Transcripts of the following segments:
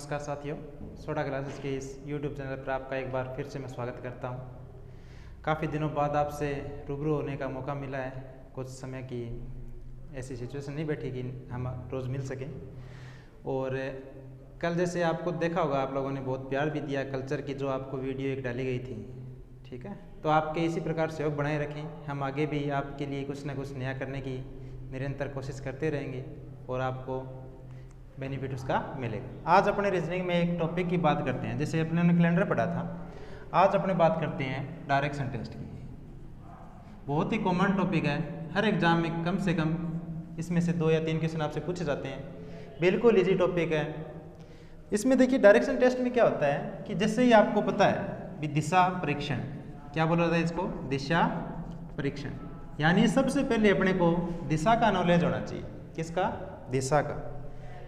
नमस्कार साथियों, soda classes के इस YouTube चैनल पर आपका एक बार फिर से मैं स्वागत करता हूं। काफ़ी दिनों बाद आपसे रूबरू होने का मौका मिला है। कुछ समय की ऐसी सिचुएशन नहीं बैठी कि हम रोज़ मिल सकें। और कल जैसे आपको देखा होगा, आप लोगों ने बहुत प्यार भी दिया कल्चर की जो आपको वीडियो एक डाली गई थी, ठीक है। तो आपके इसी प्रकार सहयोग बनाए रखें। हम आगे भी आपके लिए कुछ ना कुछ नया करने की निरंतर कोशिश करते रहेंगे और आपको बेनिफिट उसका मिलेगा। आज अपने रीजनिंग में एक टॉपिक की बात करते हैं। जैसे अपने ने कैलेंडर पढ़ा था, आज अपने बात करते हैं डायरेक्शन टेस्ट की। बहुत ही कॉमन टॉपिक है, हर एग्जाम में कम से कम इसमें से 2 या 3 क्वेश्चन आपसे पूछे जाते हैं। बिल्कुल इजी टॉपिक है। इसमें देखिए डायरेक्शन टेस्ट में क्या होता है कि जैसे ही आपको पता है दिशा परीक्षण, क्या बोला जाता है इसको, दिशा परीक्षण। यानी सबसे पहले अपने को दिशा का नॉलेज होना चाहिए। किसका? दिशा का।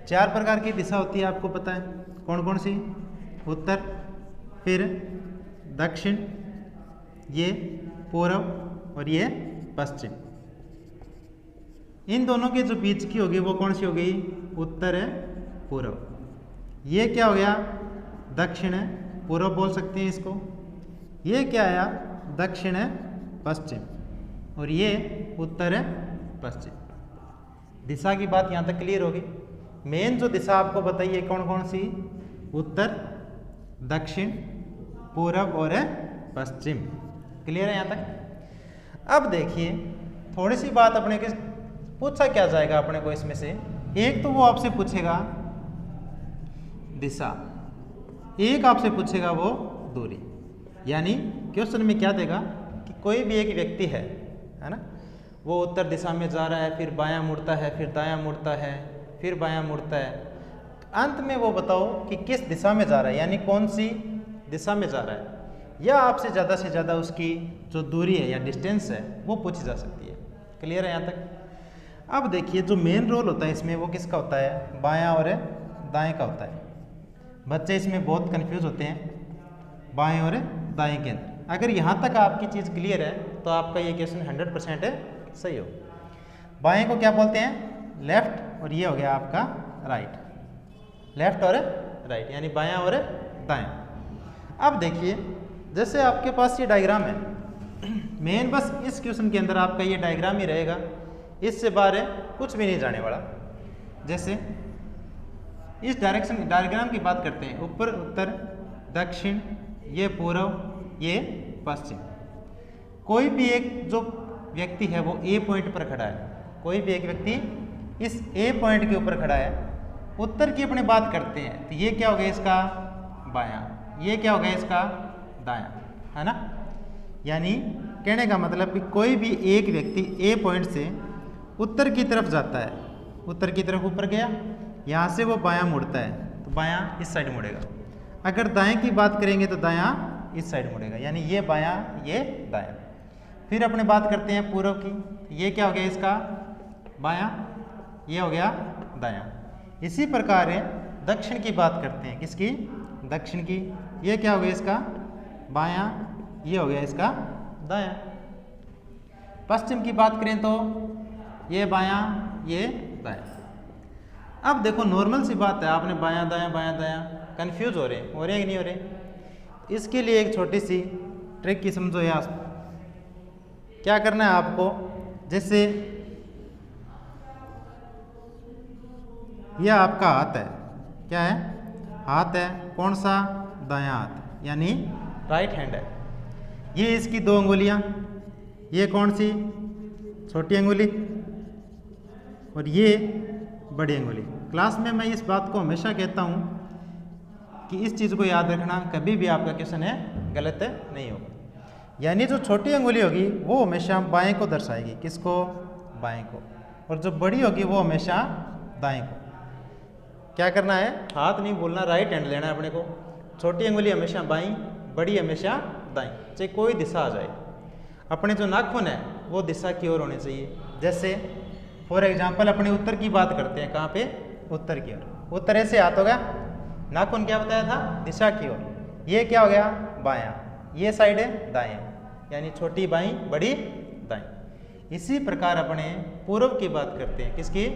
4 प्रकार की दिशा होती है, आपको पता है कौन कौन सी? उत्तर, फिर दक्षिण, ये पूर्व और ये पश्चिम। इन दोनों के जो बीच की होगी वो कौन सी हो गई? उत्तर है, पूर्व। ये क्या हो गया? दक्षिण है, पूर्व बोल सकते हैं इसको। ये क्या आया? दक्षिण है, पश्चिम। और ये उत्तर है, पश्चिम। दिशा की बात यहाँ तक क्लियर होगी। मेन जो दिशा आपको बताइए कौन कौन सी? उत्तर, दक्षिण, पूर्व और पश्चिम। क्लियर है यहाँ तक? अब देखिए थोड़ी सी बात अपने के पूछा क्या जाएगा अपने को इसमें से। एक तो वो आपसे पूछेगा दिशा, एक आपसे पूछेगा वो दूरी। यानी क्वेश्चन में क्या देगा कि कोई भी एक व्यक्ति है ना, वो उत्तर दिशा में जा रहा है, फिर बायां मुड़ता है, फिर दायां मुड़ता है, फिर बायां मुड़ता है। अंत में वो बताओ कि किस दिशा में जा रहा है, यानी कौन सी दिशा में जा रहा है। या आपसे ज़्यादा उसकी जो दूरी है या डिस्टेंस है वो पूछी जा सकती है। क्लियर है यहाँ तक? अब देखिए जो मेन रोल होता है इसमें वो किसका होता है? बायां और दाएं का होता है। बच्चे इसमें बहुत कंफ्यूज होते हैं बाएं और दाएं के अंदर। अगर यहाँ तक आपकी चीज़ क्लियर है तो आपका ये क्वेश्चन 100% सही हो। बाएं को क्या बोलते हैं? लेफ्ट, और ये हो गया आपका राइट। लेफ्ट और राइट यानी बायां और दाएं। अब देखिए जैसे आपके पास ये डायग्राम है, मेन बस इस क्वेश्चन के अंदर आपका ये डायग्राम ही रहेगा, इससे बाहर कुछ भी नहीं जाने वाला। जैसे इस डायग्राम की बात करते हैं, ऊपर उत्तर, दक्षिण, ये पूर्व, ये पश्चिम। कोई भी एक जो व्यक्ति है वो ए पॉइंट पर खड़ा है, कोई भी एक व्यक्ति इस ए पॉइंट के ऊपर खड़ा है। उत्तर की अपनी बात करते हैं तो ये क्या हो गया इसका? बायां। ये क्या हो गया इसका? दायां, है ना। यानी कहने का मतलब कि कोई भी एक व्यक्ति ए पॉइंट से उत्तर की तरफ जाता है, उत्तर की तरफ ऊपर गया, यहाँ से वो बायां मुड़ता है तो बायां इस साइड मुड़ेगा। अगर दाएं की बात करेंगे तो दायां इस साइड मुड़ेगा, यानी ये बायां ये दायां। फिर अपने बात करते हैं पूर्व की, ये क्या हो गया इसका? बायां, ये हो गया दायां। इसी प्रकार दक्षिण की बात करते हैं, किसकी? दक्षिण की। ये क्या हो गया इसका? बायां, ये हो गया इसका दायां। पश्चिम की बात करें तो ये बायां ये दायां। अब देखो नॉर्मल सी बात है, आपने बायां दायां कंफ्यूज हो रहे हैं कि नहीं हो रहे? इसके लिए एक छोटी सी ट्रिक की समझो। यार क्या करना है आपको, जैसे यह आपका हाथ है, क्या है? हाथ है, कौन सा? दायां हाथ, यानी राइट हैंड है। ये इसकी 2 अंगुलियां, ये कौन सी? छोटी अंगुली, और ये बड़ी अंगुली। क्लास में मैं इस बात को हमेशा कहता हूँ कि इस चीज़ को याद रखना, कभी भी आपका क्वेश्चन है गलत नहीं होगा। यानी जो छोटी अंगुली होगी वो हमेशा बाएं को दर्शाएगी, किसको? बाएं को। और जो बड़ी होगी वो हमेशा दाएं को। क्या करना है? हाथ नहीं बोलना, राइट हैंड लेना है अपने को। छोटी अंगुली हमेशा बाईं, बड़ी हमेशा दाईं, चाहे कोई दिशा आ जाए। अपने जो नाखून है वो दिशा की ओर होने चाहिए। जैसे फॉर एग्जाम्पल अपने उत्तर की बात करते हैं, कहाँ पे? उत्तर की ओर। उत्तर ऐसे हाथ होगा, नाखून क्या बताया था? दिशा की ओर। ये क्या हो गया? बायां, ये साइड है दायां, यानी छोटी बाईं, बड़ी दाईं। इसी प्रकार अपने पूर्व की बात करते हैं, किसकी?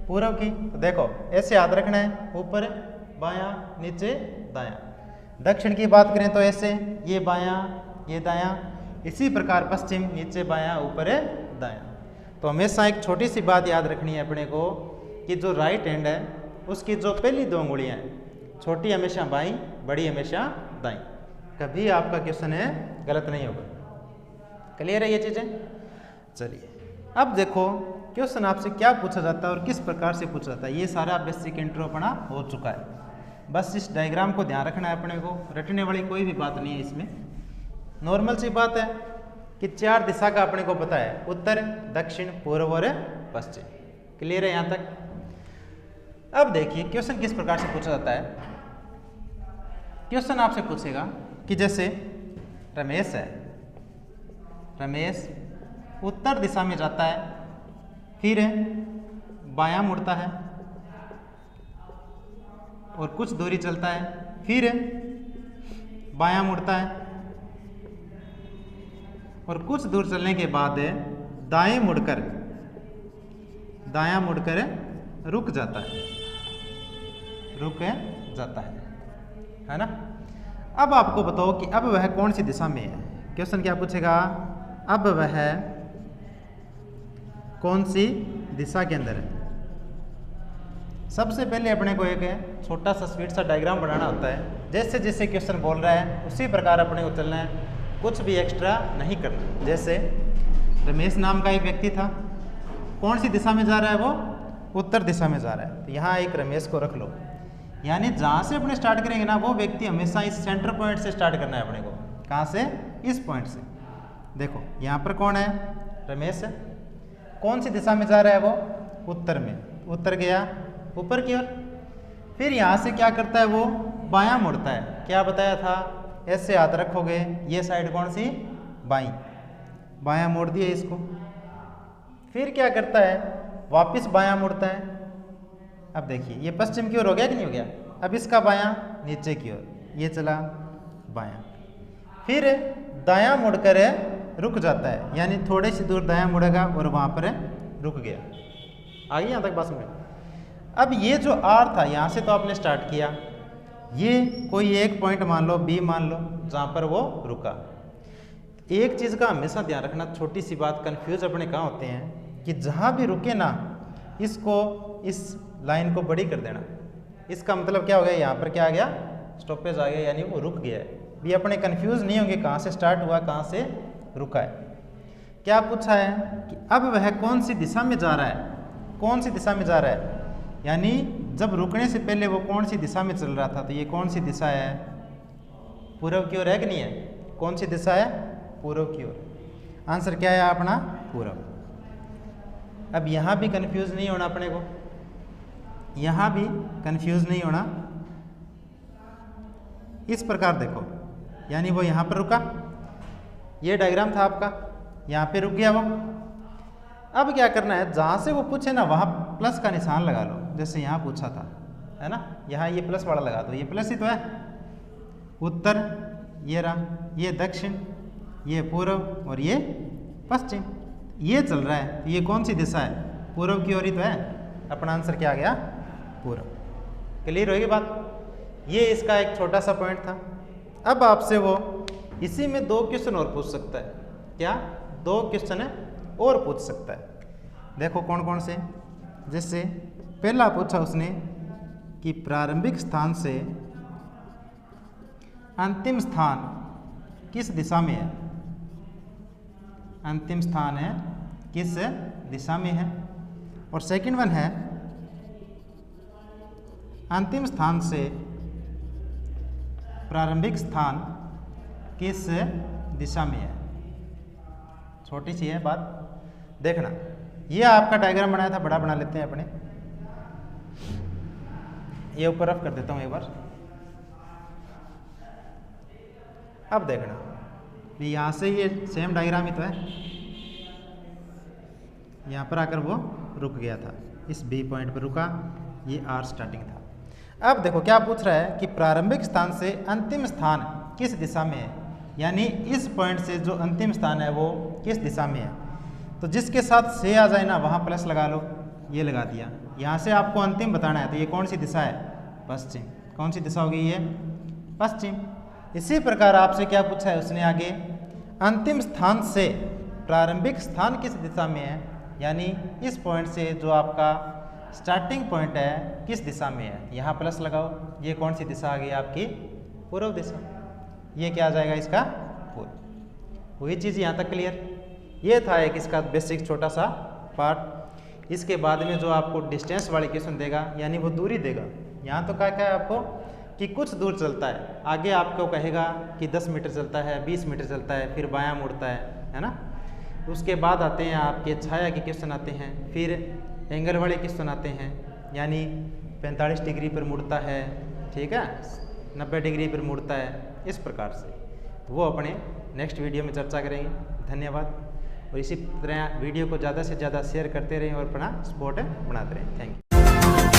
पूर्व की। तो देखो ऐसे याद रखना है, ऊपर बायां, नीचे दायां। दक्षिण की बात करें तो ऐसे, ये बायां, ये दायां। इसी प्रकार पश्चिम, नीचे बायां, ऊपर दायां। तो हमेशा एक छोटी सी बात याद रखनी है अपने को कि जो राइट हैंड है उसकी जो पहली दो उंगलियां हैं, छोटी हमेशा बाईं, बड़ी हमेशा दाईं। कभी आपका क्वेश्चन है गलत नहीं होगा। क्लियर है ये चीज़ें? चलिए अब देखो क्वेश्चन आपसे क्या पूछा जाता है और किस प्रकार से पूछा जाता है। ये सारा बेसिक इंट्रो अपना हो चुका है। बस इस डायग्राम को ध्यान रखना है अपने को, रटने वाली कोई भी बात नहीं है इसमें। नॉर्मल सी बात है कि चार दिशा का अपने को पता है, उत्तर, दक्षिण, पूर्व और पश्चिम। क्लियर है यहाँ तक? अब देखिए क्वेश्चन किस प्रकार से पूछा जाता है। क्वेश्चन आपसे पूछेगा कि जैसे रमेश है, रमेश उत्तर दिशा में जाता है, फिर बायां मुड़ता है और कुछ दूरी चलता है, फिर बायां मुड़ता है और कुछ दूर चलने के बाद दाएं मुड़कर रुक जाता है ना। अब आपको बताओ कि अब वह कौन सी दिशा में है। क्वेश्चन क्या पूछेगा, अब वह कौन सी दिशा के अंदर है। सबसे पहले अपने को एक छोटा सा स्वीट सा डायग्राम बनाना होता है। जैसे जैसे क्वेश्चन बोल रहा है उसी प्रकार अपने को चलना है, कुछ भी एक्स्ट्रा नहीं करना। जैसे रमेश नाम का एक व्यक्ति था, कौन सी दिशा में जा रहा है, वो उत्तर दिशा में जा रहा है। तो यहाँ एक रमेश को रख लो, यानी जहाँ से अपने स्टार्ट करेंगे ना वो व्यक्ति हमेशा इस सेंटर पॉइंट से स्टार्ट करना है अपने को। कहाँ से? इस पॉइंट से। देखो यहाँ पर कौन है, रमेश है। कौन सी दिशा में जा रहा है वो? उत्तर में। उत्तर गया ऊपर की ओर, फिर यहाँ से क्या करता है वो? बायां मुड़ता है। क्या बताया था, ऐसे हाथ रखोगे, ये साइड कौन सी? बाईं। बायां मोड़ दिया इसको। फिर क्या करता है, वापस बायां मुड़ता है। अब देखिए ये पश्चिम की ओर हो गया कि नहीं हो गया। अब इसका बायां नीचे की ओर, ये चला बायां। फिर दायां मुड़कर रुक जाता है, यानी थोड़ी सी दूर दायां मुड़ेगा और वहाँ पर रुक गया। आ गई यहाँ तक बात समझ? अब ये जो आर था, यहाँ से तो आपने स्टार्ट किया, ये कोई एक पॉइंट मान लो, बी मान लो, जहाँ पर वो रुका। एक चीज़ का हमेशा ध्यान रखना, छोटी सी बात, कन्फ्यूज अपने कहाँ होते हैं कि जहाँ भी रुके ना, इसको इस लाइन को बड़ी कर देना। इसका मतलब क्या हो गया, यहाँ पर क्या आ गया, स्टॉपेज आ गया, यानी वो रुक गया है। भी अपने कंफ्यूज नहीं होंगे कहाँ से स्टार्ट हुआ, कहाँ से रुका है। क्या पूछा है कि अब वह कौन सी दिशा में जा रहा है, कौन सी दिशा में जा रहा है, यानी जब रुकने से पहले वो कौन सी दिशा में चल रहा था। तो ये कौन सी दिशा है, पूर्व की ओर है कि नहीं है? कौन सी दिशा है? पूर्व की ओर। आंसर क्या है अपना? पूर्व। अब यहाँ भी कंफ्यूज नहीं होना अपने को, यहाँ भी कंफ्यूज नहीं होना। इस प्रकार देखो, यानी वो यहाँ पर रुका, ये डायग्राम था आपका, यहाँ पे रुक गया वो। अब क्या करना है, जहाँ से वो पूछे ना वहाँ प्लस का निशान लगा लो। जैसे यहाँ पूछा था, है ना, यहाँ ये प्लस वाला लगा दो, ये प्लस ही तो है। उत्तर ये रहा, ये दक्षिण, ये पूर्व और ये पश्चिम, ये चल रहा है। ये कौन सी दिशा है? पूर्व की ओर ही तो है। अपना आंसर क्या आ गया? पूर्व। क्लियर होगी बात? ये इसका एक छोटा सा पॉइंट था। अब आपसे वो इसी में दो क्वेश्चन और पूछ सकता है। क्या? दो क्वेश्चन और पूछ सकता है। देखो कौन कौन से। जैसे पहला पूछा उसने कि प्रारंभिक स्थान से अंतिम स्थान किस दिशा में है। अंतिम स्थान है किस दिशा में है। और सेकंड वन है अंतिम स्थान से प्रारंभिक स्थान किस दिशा में है। छोटी सी है बात, देखना। ये आपका डायग्राम बनाया था, बड़ा बना लेते हैं अपने। ये ऊपर रफ कर देता हूँ एक बार। अब देखना, यहाँ से ये सेम डायग्राम ही तो है। यहाँ पर आकर वो रुक गया था, इस बी पॉइंट पर रुका, ये आर स्टार्टिंग था। अब देखो क्या पूछ रहा है कि प्रारंभिक स्थान से अंतिम स्थान किस दिशा में है, यानी इस पॉइंट से जो अंतिम स्थान है वो किस दिशा में है। तो जिसके साथ से आ जाए ना वहाँ प्लस लगा लो, ये लगा दिया। यहाँ से आपको अंतिम बताना है, तो ये कौन सी दिशा है? पश्चिम। कौन सी दिशा होगी ये? पश्चिम। इसी प्रकार आपसे क्या पूछा है उसने आगे, अंतिम स्थान से प्रारंभिक स्थान किस दिशा में है, यानी इस पॉइंट से जो आपका स्टार्टिंग पॉइंट है किस दिशा में है, यहाँ प्लस लगाओ। ये कौन सी दिशा आ गई आपकी? पूर्व दिशा। ये क्या आ जाएगा इसका? पूर्व। वही चीज़ यहाँ तक क्लियर। ये था एक इसका बेसिक छोटा सा पार्ट। इसके बाद में जो आपको डिस्टेंस वाली क्वेश्चन देगा, यानी वो दूरी देगा। यहाँ तो क्या क्या है आपको कि कुछ दूर चलता है, आगे आपको कहेगा कि 10 मीटर चलता है, 20 मीटर चलता है, फिर बायां मुड़ता है ना। उसके बाद आते हैं आपके छाया के क्वेश्चन आते हैं, फिर एंगल वाले क्वेश्चन आते हैं, यानी 45 डिग्री पर मुड़ता है, ठीक है, 90 डिग्री पर मुड़ता है, इस प्रकार से। वो अपने नेक्स्ट वीडियो में चर्चा करेंगे। धन्यवाद। और इसी तरह वीडियो को ज़्यादा से ज़्यादा शेयर करते रहें और अपना सपोर्ट बनाते रहें। Thank you.